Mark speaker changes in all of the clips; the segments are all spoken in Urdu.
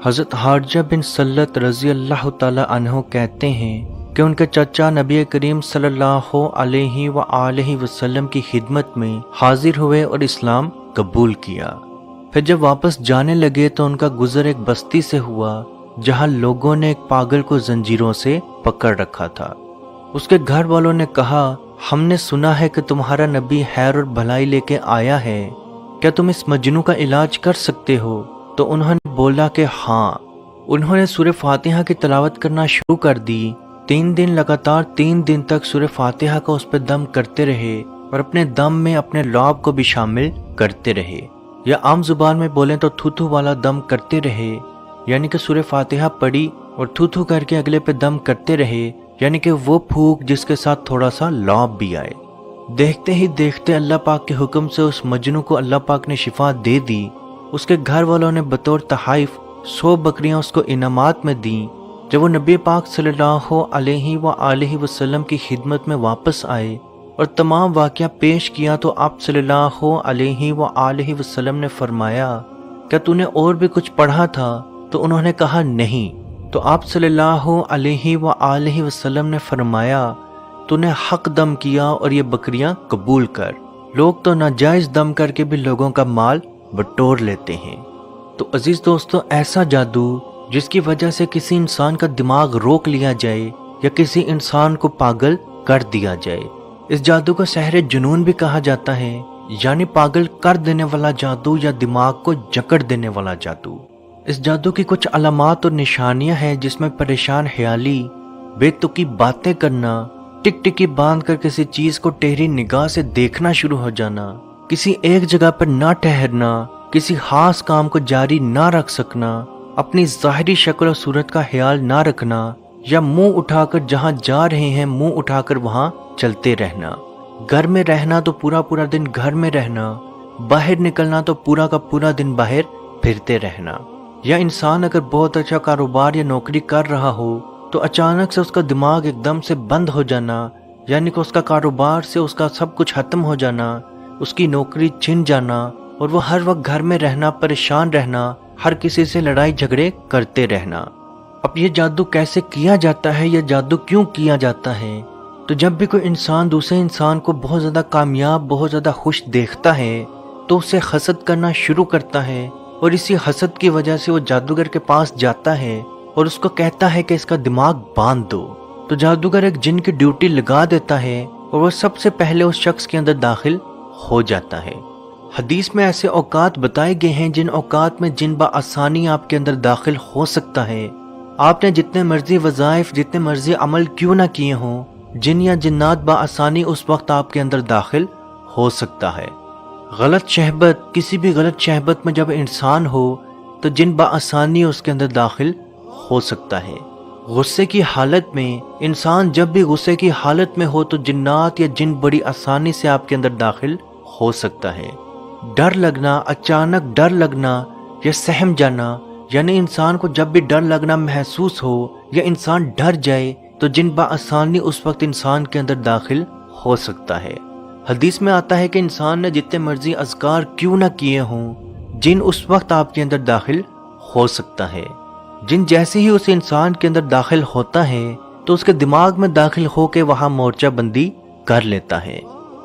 Speaker 1: حضرت حارجہ بن سلت رضی اللہ تعالی عنہ کہتے ہیں کہ ان کے چچا نبی کریم صلی اللہ علیہ وآلہ وسلم کی خدمت میں حاضر ہوئے اور اسلام قبول کیا۔ پھر جب واپس جانے لگے تو ان کا گزر ایک بستی سے ہوا جہاں لوگوں نے ایک پاگل کو زنجیروں سے پکڑ رکھا تھا۔ اس کے گھر والوں نے کہا، ہم نے سنا ہے کہ تمہارا نبی خیر اور بھلائی لے کے آیا ہے، کیا تم اس مجنوں کا علاج کر سکتے ہو؟ تو انہوں نے بولا کہ ہاں۔ انہوں نے سورہ فاتحہ کی تلاوت کرنا شروع کر دی۔ 3 دن لگاتار 3 دن تک سورہ فاتحہ کا اس پہ دم کرتے رہے اور اپنے دم میں اپنے لعاب کو بھی شامل کرتے رہے، یا عام زبان میں بولیں تو تھوتھو والا دم کرتے رہے، یعنی کہ سورہ فاتحہ پڑھی اور تھوتھو کر کے اگلے پہ دم کرتے رہے، یعنی کہ وہ پھونک جس کے ساتھ تھوڑا سا لعاب بھی آئے۔ دیکھتے ہی دیکھتے اللہ پاک کے حکم سے اس مجنوں کو اللہ پاک نے شفا دے دی۔ اس کے گھر والوں نے بطور تحائف 100 بکریاں اس کو انعامات میں دیں۔ جب وہ نبی پاک صلی اللہ علیہ وآلہ وسلم کی خدمت میں واپس آئے اور تمام واقعہ پیش کیا تو آپ صلی اللہ علیہ وآلہ وسلم نے فرمایا، کیا تو نے اور بھی کچھ پڑھا تھا؟ تو انہوں نے کہا نہیں۔ تو آپ صلی اللہ علیہ وآلہ وسلم نے فرمایا، تو نے حق دم کیا اور یہ بکریاں قبول کر۔ لوگ تو ناجائز دم کر کے بھی لوگوں کا مال بٹور لیتے ہیں۔ تو عزیز دوستو، ایسا جادو جس کی وجہ سے کسی انسان کا دماغ روک لیا جائے یا کسی انسان کو پاگل کر دیا جائے، اس جادو کو سحر جنون بھی کہا جاتا ہے، یعنی پاگل کر دینے والا جادو یا دماغ کو جکڑ دینے والا جادو۔ اس جادو کی کچھ علامات اور نشانیاں ہیں جس میں پریشان خیالی، بے تکی باتیں کرنا، ٹک ٹکی باندھ کر کسی چیز کو ٹہری نگاہ سے دیکھنا شروع ہو جانا، کسی ایک جگہ پر نہ ٹھہرنا، کسی خاص کام کو جاری نہ رکھ سکنا، اپنی ظاہری شکل و صورت کا خیال نہ رکھنا، یا منہ اٹھا کر جہاں جا رہے ہیں منہ اٹھا کر وہاں چلتے رہنا، گھر میں رہنا تو پورا دن گھر میں رہنا، باہر نکلنا تو پورا کا پورا دن باہر پھرتے رہنا، یا انسان اگر بہت اچھا کاروبار یا نوکری کر رہا ہو تو اچانک سے اس کا دماغ ایک دم سے بند ہو جانا، یعنی کہ اس کا کاروبار سے اس کا سب کچھ ختم ہو جانا، اس کی نوکری چھن جانا، اور وہ ہر وقت گھر میں رہنا، پریشان رہنا، ہر کسی سے لڑائی جھگڑے کرتے رہنا۔ اب یہ جادو کیسے کیا جاتا ہے یا جادو کیوں کیا جاتا ہے؟ تو جب بھی کوئی انسان دوسرے انسان کو بہت زیادہ کامیاب، بہت زیادہ خوش دیکھتا ہے تو اسے حسد کرنا شروع کرتا ہے، اور اسی حسد کی وجہ سے وہ جادوگر کے پاس جاتا ہے اور اس کو کہتا ہے کہ اس کا دماغ باندھ دو۔ تو جادوگر ایک جن کی ڈیوٹی لگا دیتا ہے اور وہ سب سے پہلے اس شخص کے اندر داخل ہو جاتا ہے۔ حدیث میں ایسے اوقات بتائے گئے ہیں جن اوقات میں جن بآسانی آپ کے اندر داخل ہو سکتا ہے۔ آپ نے جتنے مرضی وظائف، جتنے مرضی عمل کیوں نہ کیے ہوں، جن یا جنات بآسانی اس وقت آپ کے اندر داخل ہو سکتا ہے۔ غلط شہبت، کسی بھی غلط شہبت میں جب انسان ہو تو جن بآسانی اس کے اندر داخل ہو سکتا ہے۔ غصے کی حالت میں انسان جب بھی غصے کی حالت میں ہو تو جنات یا جن بڑی آسانی سے آپ کے اندر داخل ہو سکتا ہے۔ ڈر لگنا، اچانک ڈر لگنا یا سہم جانا، یعنی انسان کو جب بھی ڈر لگنا محسوس ہو یا انسان ڈر جائے تو جن بآسانی اس وقت انسان کے اندر داخل ہو سکتا ہے۔ حدیث میں آتا ہے کہ انسان نے جتنے مرضی اذکار کیوں نہ کیے ہوں، جن اس وقت آپ کے اندر داخل ہو سکتا ہے۔ جن جیسے ہی اس انسان کے اندر داخل ہوتا ہے تو اس کے دماغ میں داخل ہو کے وہاں مورچہ بندی کر لیتا ہے،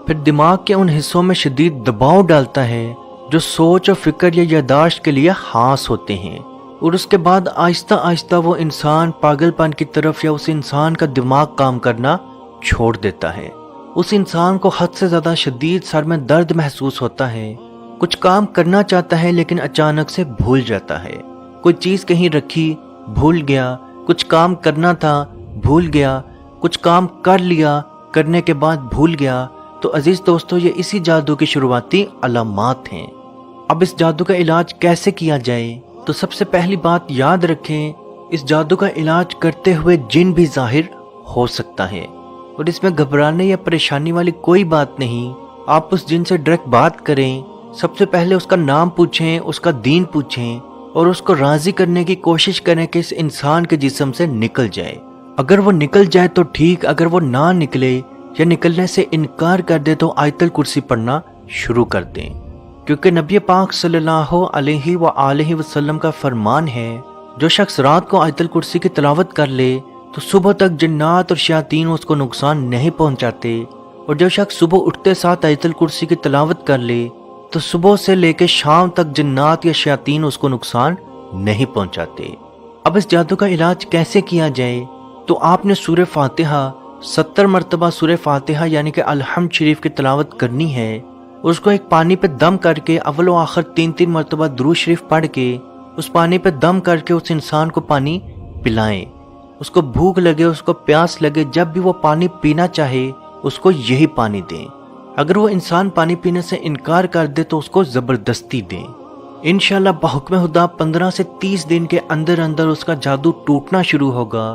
Speaker 1: پھر دماغ کے ان حصوں میں شدید دباؤ ڈالتا ہے جو سوچ و فکر یا یاداشت کے لیے خاص ہوتے ہیں، اور اس کے بعد آہستہ آہستہ وہ انسان پاگل پن کی طرف یا اس انسان کا دماغ کام کرنا چھوڑ دیتا ہے۔ اس انسان کو حد سے زیادہ شدید سر میں درد محسوس ہوتا ہے، کچھ کام کرنا چاہتا ہے لیکن اچانک سے بھول جاتا ہے، کوئی چیز کہیں رکھی بھول گیا، کچھ کام کرنا تھا بھول گیا، کچھ کام کر لیا کرنے کے بعد بھول گیا۔ تو عزیز دوستو، یہ اسی جادو کی شروعاتی علامات ہیں۔ اب اس جادو کا علاج کیسے کیا جائے؟ تو سب سے پہلی بات یاد رکھیں، اس جادو کا علاج کرتے ہوئے جن بھی ظاہر ہو سکتا ہے، اور اس میں گھبرانے یا پریشانی والی کوئی بات نہیں۔ آپ اس جن سے ڈائریکٹ بات کریں، سب سے پہلے اس کا نام پوچھیں، اس کا دین پوچھیں، اور اس کو راضی کرنے کی کوشش کریں کہ اس انسان کے جسم سے نکل جائے۔ اگر وہ نکل جائے تو ٹھیک، اگر وہ نہ نکلے یا نکلنے سے انکار کر دے تو آیت الکرسی پڑھنا شروع کر دیں، کیونکہ نبی پاک صلی اللہ علیہ وآلہ وسلم کا فرمان ہے، جو شخص رات کو آیت الکرسی کی تلاوت کر لے تو صبح تک جنات اور شیاطین اس کو نقصان نہیں پہنچاتے، اور جو شخص صبح اٹھتے ساتھ آیت الکرسی کی تلاوت کر لے تو صبح سے لے کے شام تک جنات یا شیاطین اس کو نقصان نہیں پہنچاتے۔ اب اس جادو کا علاج کیسے کیا جائے؟ تو آپ نے سورہ فاتحہ 70 مرتبہ سورہ فاتحہ یعنی کہ الحمد شریف کی تلاوت کرنی ہے، اس کو ایک پانی پہ دم کر کے اول و آخر 3 مرتبہ درود شریف پڑھ کے اس پانی پہ دم کر کے اس انسان کو پانی پلائیں۔ اس کو بھوک لگے، اس کو پیاس لگے، جب بھی وہ پانی پینا چاہے اس کو یہی پانی دیں۔ اگر وہ انسان پانی پینے سے انکار کر دے تو اس کو زبردستی دیں۔ انشاءاللہ بحکم خدا 15 سے 30 دن کے اندر اندر اس کا جادو ٹوٹنا شروع ہوگا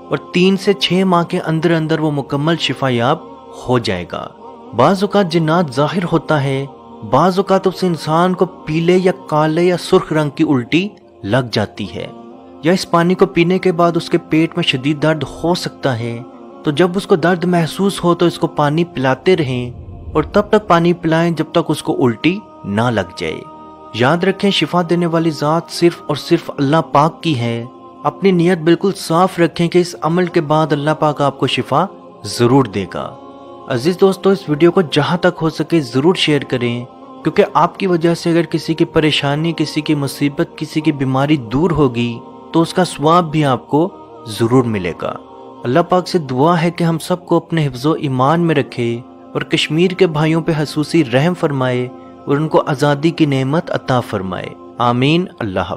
Speaker 1: اور 3 سے 6 ماہ کے اندر اندر وہ مکمل شفا یاب ہو جائے گا۔ بعض اوقات جنات ظاہر ہوتا ہے، بعض اوقات اس انسان کو پیلے یا کالے یا سرخ رنگ کی الٹی لگ جاتی ہے، یا اس پانی کو پینے کے بعد اس کے پیٹ میں شدید درد ہو سکتا ہے۔ تو جب اس کو درد محسوس ہو تو اس کو پانی پلاتے رہیں اور تب تک پانی پلائیں جب تک اس کو الٹی نہ لگ جائے۔ یاد رکھیں شفا دینے والی ذات صرف اور صرف اللہ پاک کی ہے۔ اپنی نیت بالکل صاف رکھیں کہ اس عمل کے بعد اللہ پاک آپ کو شفا ضرور دے گا۔ عزیز دوستو، اس ویڈیو کو جہاں تک ہو سکے ضرور شیئر کریں، کیونکہ آپ کی وجہ سے اگر کسی کی پریشانی، کسی کی مصیبت، کسی کی بیماری دور ہوگی تو اس کا ثواب بھی آپ کو ضرور ملے گا۔ اللہ پاک سے دعا ہے کہ ہم سب کو اپنے حفظ و ایمان میں رکھے اور کشمیر کے بھائیوں پہ خصوصی رحم فرمائے اور ان کو آزادی کی نعمت عطا فرمائے۔ آمین۔ اللہ حافظ۔